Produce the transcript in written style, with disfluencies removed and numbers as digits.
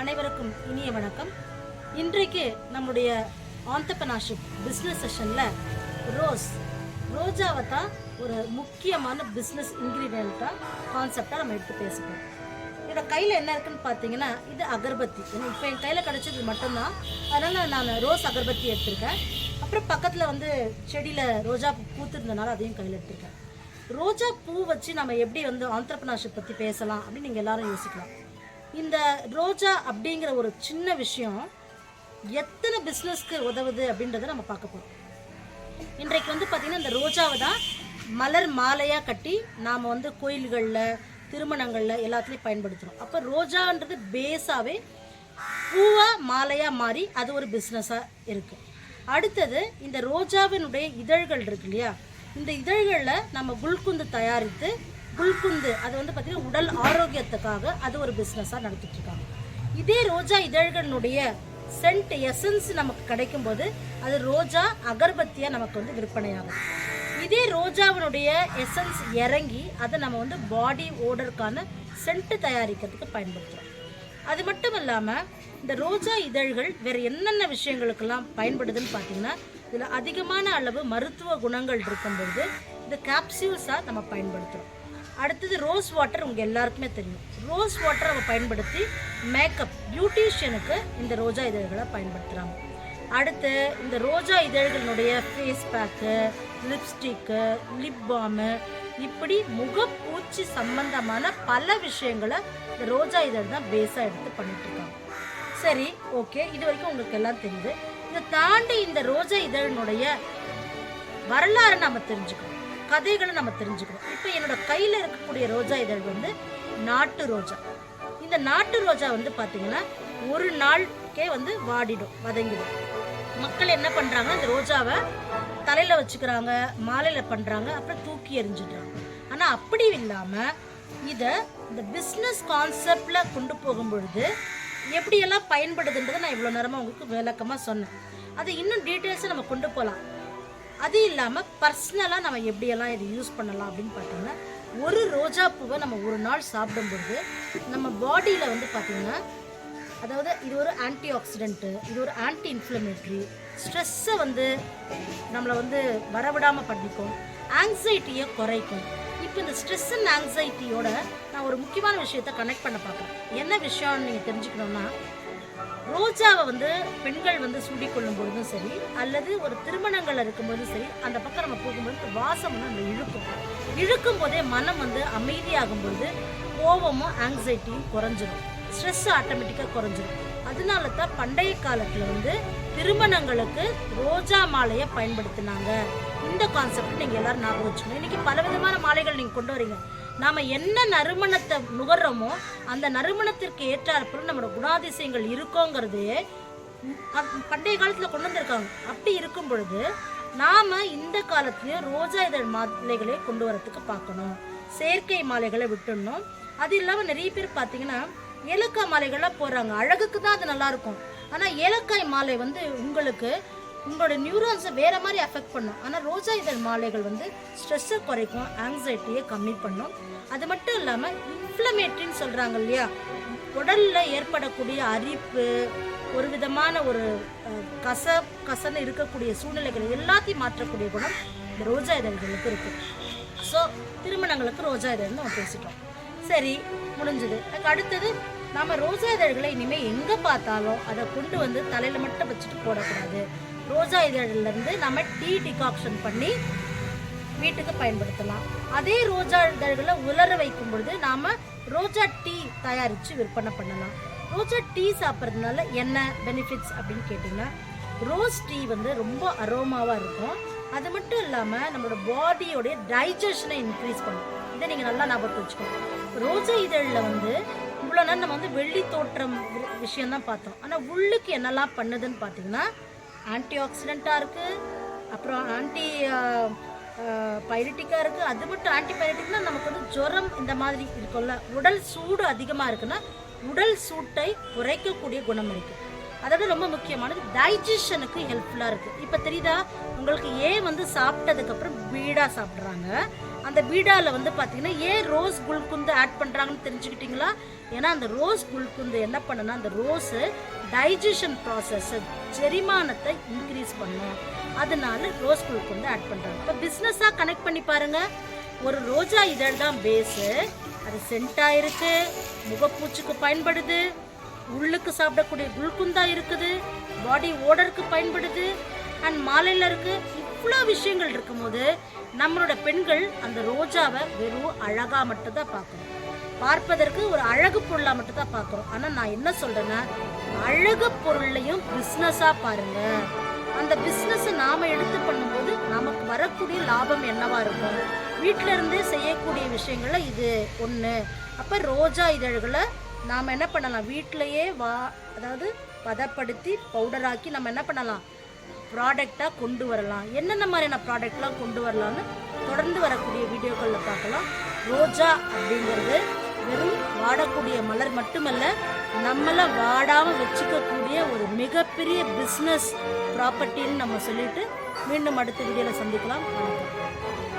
அனைவருக்கும் இனிய வணக்கம். இன்றைக்கு நம்முடைய ஆண்டர்பிரனர்ஷிப் பிஸ்னஸ் செஷனில் ரோஜாவை தான் ஒரு முக்கியமான பிஸ்னஸ் இன்க்ரீடியண்ட்டாக கான்செப்டாக நம்ம எடுத்து பேசுகிறோம். என்னோட கையில் என்ன இருக்குன்னு பார்த்தீங்கன்னா, இது அகர்பத்தி. இப்போ என் கையில் கிடச்சது மட்டும்தான், அதனால் நான் ரோஸ் அகர்பத்தி எடுத்திருக்கேன். அப்புறம் பக்கத்தில் செடியில் ரோஜா பூத்துருந்தனால அதையும் கையில் எடுத்திருக்கேன். ரோஜா பூ வச்சு நம்ம எப்படி ஆண்டர்பிரனர்ஷிப் பற்றி பேசலாம் அப்படின்னு நீங்கள் எல்லாரும் யோசிக்கலாம். இந்த ரோஜா அப்படிங்கிற ஒரு சின்ன விஷயம் எத்தனை பிஸ்னஸ்க்கு உதவுது அப்படின்றத நம்ம பார்க்க போகிறோம். இன்றைக்கு பார்த்தீங்கன்னா, இந்த ரோஜாவை தான் மலர் மாலையாக கட்டி நாம் கோயில்களில், திருமணங்களில் எல்லாத்துலேயும் பயன்படுத்துகிறோம். அப்போ ரோஜான்றது பேஸாகவே பூவாக மாலையாக மாறி அது ஒரு பிஸ்னஸாக இருக்குது. அடுத்தது இந்த ரோஜாவினுடைய இதழ்கள் இருக்கு இல்லையா, இந்த இதழ்களில் நம்ம குல்குந்து தயாரித்து குல்குந்து அது பார்த்திங்கன்னா உடல் ஆரோக்கியத்துக்காக அது ஒரு பிஸ்னஸாக நடத்திட்டுருக்காங்க. இதே ரோஜா இதழ்களினுடைய சென்ட் எசன்ஸ் நமக்கு கிடைக்கும்போது அது ரோஜா அகர்பத்தியாக நமக்கு விற்பனையாகும். இதே ரோஜாவினுடைய எசன்ஸ் இறங்கி அதை நம்ம பாடி ஓடருக்கான சென்ட் தயாரிக்கிறதுக்கு பயன்படுத்துகிறோம். அது மட்டும் இல்லாமல் இந்த ரோஜா இதழ்கள் வேறு என்னென்ன விஷயங்களுக்கெல்லாம் பயன்படுதுன்னு பார்த்தீங்கன்னா, இதில் அதிகமான அளவு மருத்துவ குணங்கள் இருக்கும்பொழுது இந்த கேப்சியூல்ஸாக நம்ம பயன்படுத்துகிறோம். அடுத்தது ரோஸ் வாட்டர் உங்கள் எல்லாருக்குமே தெரியும். ரோஸ் வாட்டரை நம்ம பயன்படுத்தி மேக்கப் பியூட்டிஷியனுக்கு இந்த ரோஜா இதழ்களை பயன்படுத்துகிறாங்க. அடுத்து இந்த ரோஜா இதழ்களினுடைய ஃபேஸ் பேக்கு, லிப்ஸ்டிக்கு, லிப் பாமு, இப்படி முகப்பூச்சி சம்பந்தமான பல விஷயங்களை இந்த ரோஜா இதழ் தான் பேஸாக எடுத்து பண்ணிட்டுருக்காங்க. சரி, ஓகே, இது வரைக்கும் உங்களுக்கு எல்லாம் தெரியுது. இதை தாண்டி இந்த ரோஜா இதழினுடைய வரலாறு நம்ம தெரிஞ்சுக்கணும், கதைகளை நம்ம தெரிஞ்சுக்கணும். இப்போ என்னோட கையில் இருக்கக்கூடிய ரோஜா இதழ் நாட்டு ரோஜா. இந்த நாட்டு ரோஜா பார்த்தீங்கன்னா ஒரு நாளுக்கே வாடிடும், வதங்கிடும். மக்கள் என்ன பண்ணுறாங்க, இந்த ரோஜாவை தலையில் வச்சுக்கிறாங்க, மாலையில் பண்ணுறாங்க, அப்புறம் தூக்கி எறிஞ்சிடுறாங்க. ஆனால் அப்படி இல்லாமல் இதை இந்த பிஸ்னஸ் கான்செப்டில் கொண்டு போகும் பொழுது எப்படியெல்லாம் பயன்படுதுன்றதை நான் இவ்வளோ நேரமாக உங்களுக்கு விளக்கமாக சொன்னேன். அதை இன்னும் டீட்டெயில்ஸை நம்ம கொண்டு போகலாம். அது இல்லாமல் பர்சனலாக நம்ம எப்படியெல்லாம் இதை யூஸ் பண்ணலாம் அப்படின்னு பார்த்தீங்கன்னா, ஒரு ரோஜா பூவை நம்ம ஒரு நாள் சாப்பிடும்பொழுது நம்ம பாடியில் பார்த்தீங்கன்னா, அதாவது இது ஒரு ஆன்டி ஆக்சிடென்ட்டு, இது ஒரு ஆன்டி இன்ஃப்ளமேட்ரி, ஸ்ட்ரெஸ்ஸை நம்மளை வரவிடாமல் பண்ணிக்கும், ஆங்ஸைட்டியை குறைக்கும். இப்போ இந்த ஸ்ட்ரெஸ் அண்ட் ஆங்ஸைட்டியோட நான் ஒரு முக்கியமான விஷயத்தை கனெக்ட் பண்ண பார்க்குறேன். என்ன விஷயம்னு நீங்கள் தெரிஞ்சுக்கணுன்னா, ரோஜாவை பெண்கள் சூடிக்கொள்ளும் பொழுதும் சரி, அல்லது ஒரு திருமணங்கள் இருக்கும்போதும் சரி, அந்த பக்கம் நம்ம போகும்போது வாசம் நம்ம இழுக்கும் போதே மனம் அமைதியாகும் பொழுது கோபமும் ஆங்ஸைட்டியும் குறைஞ்சிடும், ஸ்ட்ரெஸ் ஆட்டோமேட்டிக்காக குறைஞ்சிடும். அதனால தான் பண்டைய காலத்தில் திருமணங்களுக்கு ரோஜா மாலையை பயன்படுத்தினாங்க. இந்த கான்செப்ட் நீங்கள் எல்லாரும் ஞாபகம் வச்சுக்கணும். இன்றைக்கி பலவிதமான மாலைகள் நீங்கள் கொண்டு வரீங்க. நாம் என்ன நறுமணத்தை நுகர்றோமோ அந்த நறுமணத்திற்கு ஏற்றாற்போல் நம்மளோட குணாதிசயங்கள் இருக்கோங்கிறது பண்டைய காலத்தில் கொண்டு வந்திருக்காங்க. அப்படி இருக்கும் பொழுது நாம் இந்த காலத்துலேயும் ரோஜா இதழ் மாலைகளை கொண்டு வரத்துக்கு பார்க்கணும், செயற்கை மாலைகளை விட்டுடணும். அது இல்லாமல் நிறைய பேர் பார்த்தீங்கன்னா ஏலக்காய் மாலைகள்லாம் போடுறாங்க, அழகுக்கு தான் அது நல்லாயிருக்கும். ஆனால் ஏலக்காய் மாலை உங்களுக்கு உங்களோட நியூரான்ஸை வேறு மாதிரி அஃபெக்ட் பண்ணும். ஆனால் ரோஜா இதழ் மாலைகள் ஸ்ட்ரெஸ்ஸை குறைக்கும், ஆங்ஸைட்டியை கம்மி பண்ணும். அது மட்டும் இல்லாமல் இன்ஃப்ளமேட்ரின்னு சொல்கிறாங்க இல்லையா, உடலில் ஏற்படக்கூடிய அரிப்பு, ஒரு விதமான ஒரு கசன்னு இருக்கக்கூடிய சூழ்நிலைகள் எல்லாத்தையும் மாற்றக்கூடிய குணம் இந்த ரோஜா இதழ்களுக்கு இருக்குது. ஸோ திருமணங்களுக்கு ரோஜா இதழ்னு நம்ம பேசிட்டோம். சரி, முடிஞ்சது. அதுக்கு அடுத்தது நம்ம ரோஜா இதழ்களை இனிமேல் எங்கே பார்த்தாலும் அதை கொண்டு தலையில் மட்டும் வச்சுட்டு போடக்கூடாது. ரோஜா இதழிலேருந்து நம்ம டீ டிகாக்ஷன் பண்ணி வீட்டுக்கு பயன்படுத்தலாம். அதே ரோஜா இதழ்களை உலர வைக்கும் பொழுது நாம் ரோஜா டீ தயாரித்து விற்பனை பண்ணலாம். ரோஜா டீ சாப்பிட்றதுனால என்ன பெனிஃபிட்ஸ் அப்படின்னு கேட்டிங்கன்னா, ரோஸ் டீ ரொம்ப அரோமாவாக இருக்கும். அது மட்டும் இல்லாமல் நம்மளோட பாடியோடைய டைஜஷனை இன்க்ரீஸ் பண்ணும். இதை நீங்கள் நல்லா ஞாபகத்தை வச்சுக்கணும். ரோஜா இதழில் இவ்வளோ நேரம் நம்ம வெள்ளி தோற்றம் விஷயந்தான் பார்த்தோம். ஆனால் உள்ளுக்கு என்னெல்லாம் பண்ணுதுன்னு பார்த்தீங்கன்னா, ஆன்டி ஆக்சிடெண்ட்டாக இருக்குது, அப்புறம் ஆன்டி பைரட்டிக்காக இருக்குது. அது மட்டும் ஆன்டி பைரட்டிக்னால் நமக்கு ஜுரம் இந்த மாதிரி இருக்கும்ல, உடல் சூடு அதிகமாக இருக்குன்னா உடல் சூட்டை குறைக்கக்கூடிய குணம் இருக்குது. அதோட ரொம்ப முக்கியமானது டைஜஷனுக்கு ஹெல்ப்ஃபுல்லாக இருக்குது. இப்போ தெரியுதா உங்களுக்கு, ஏன் சாப்பிட்டதுக்கப்புறம் பீடாக சாப்பிட்றாங்க, அந்த பீடாவில் வந்து பார்த்தீங்கன்னா ஏன் ரோஸ் குல்குந்து ஆட் பண்ணுறாங்கன்னு தெரிஞ்சுக்கிட்டிங்களா? ஏன்னா அந்த ரோஸ் குல்குந்து என்ன பண்ணுன்னா அந்த ரோஸு டைஜஷன் ப்ராசஸ்ஸை செரிமானத்தை இன்க்ரீஸ் பண்ணும். அதனால ரோஸ் குல்குந்து ஆட் பண்ணுறாங்க. இப்போ பிஸ்னஸாக கனெக்ட் பண்ணி பாருங்கள். ஒரு ரோஜா இதழ் தான் பேஸு, அது சென்ட்டாக இருக்குது, முகப்பூச்சுக்கு பயன்படுது, உள்ளுக்கு சாப்பிடக்கூடிய குல்குந்தா இருக்குது, பாடி ஓடருக்கு பயன்படுது, அண்ட் மாலையில் இருக்குது. இவ்வளோ விஷயங்கள் இருக்கும்போது நம்மளோட பெண்கள் அந்த ரோஜாவை வெறும் அழகாக மட்டும்தான் பார்க்குறோம், பார்ப்பதற்கு ஒரு அழகு பொருளாக மட்டும்தான் பார்க்குறோம். ஆனால் நான் என்ன சொல்கிறேன்னா, அழகு பொருளையும் பிஸ்னஸாக பாருங்கள். அந்த பிஸ்னஸை நாம் எடுத்து பண்ணும்போது நமக்கு வரக்கூடிய லாபம் என்னவாக இருக்கும்? வீட்டில் இருந்தே செய்யக்கூடிய விஷயங்களில் இது ஒன்று. அப்போ ரோஜா இதழ்களை நாம் என்ன பண்ணலாம், வீட்டிலையே அதாவது பதப்படுத்தி பவுடராக்கி நம்ம என்ன பண்ணலாம், ப்ராடக்டாக கொண்டு வரலாம். என்னென்ன மாதிரியான ப்ராடக்ட்லாம் கொண்டு வரலான்னு தொடர்ந்து வரக்கூடிய வீடியோக்களில் பார்க்கலாம். ரோஜா அப்படிங்கிறது வெறும் வாடக்கூடிய மலர் மட்டுமல்ல, நம்மளை வாடாமல் வச்சுக்கக்கூடிய ஒரு மிகப்பெரிய பிஸ்னஸ் ப்ராப்பர்ட்டின்னு நம்ம சொல்லிட்டு மீண்டும் அடுத்த வீடியோவில் சந்திக்கலாம். வணக்கம்.